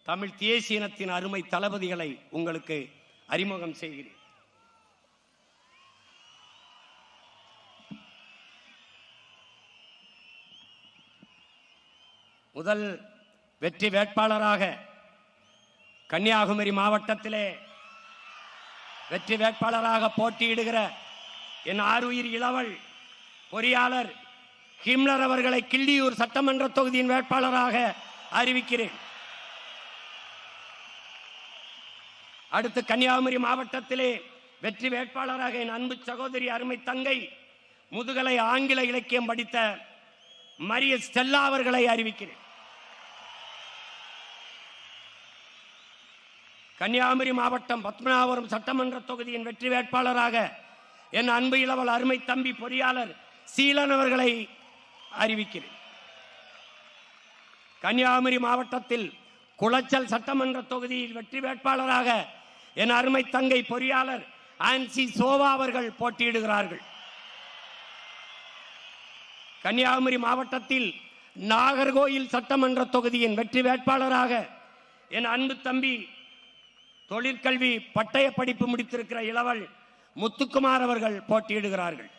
தமிழ் தேசிய இனத்தின் அருமை தளபதிகளை உங்களுக்கு அறிமுகம் செய்கிறேன். முதல் வெற்றி வேட்பாளராக கன்னியாகுமரி மாவட்டத்திலே வெற்றி வேட்பாளராக போட்டியிடுகிற என் ஆருயிர் இளவல் பொறியாளர் ஹிம்லர் அவர்களை கிள்ளியூர் சட்டமன்ற தொகுதியின் வேட்பாளராக அறிவிக்கிறேன். அடுத்து கன்னியாகுமரி மாவட்டத்திலே வெற்றி வேட்பாளராக என் அன்பு சகோதரி அருமை தங்கை முதுகலை ஆங்கில இலக்கியம் படித்த மரிய ஸ்டெல்லா அவர்களை அறிவிக்கிறேன். கன்னியாகுமரி மாவட்டம் பத்மநாபபுரம் சட்டமன்ற தொகுதியின் வெற்றி வேட்பாளராக என் அன்பு இளவல் அருமை தம்பி பொறியாளர் சீலன் அவர்களை அறிவிக்கிறேன். கன்னியாகுமரி மாவட்டத்தில் குளச்சல் சட்டமன்ற தொகுதியில் வெற்றி வேட்பாளராக என் அருமை தங்கை பொறியாளர் ஆன்சி சோவா அவர்கள் போட்டியிடுகிறார்கள். கன்னியாகுமரி மாவட்டத்தில் நாகர்கோயில் சட்டமன்ற தொகுதியின் வெற்றி வேட்பாளராக என் அன்பு தம்பி தொழிற்கல்வி பட்டய படிப்பு முடித்திருக்கிற இளவல் முத்துக்குமார் அவர்கள் போட்டியிடுகிறார்கள்.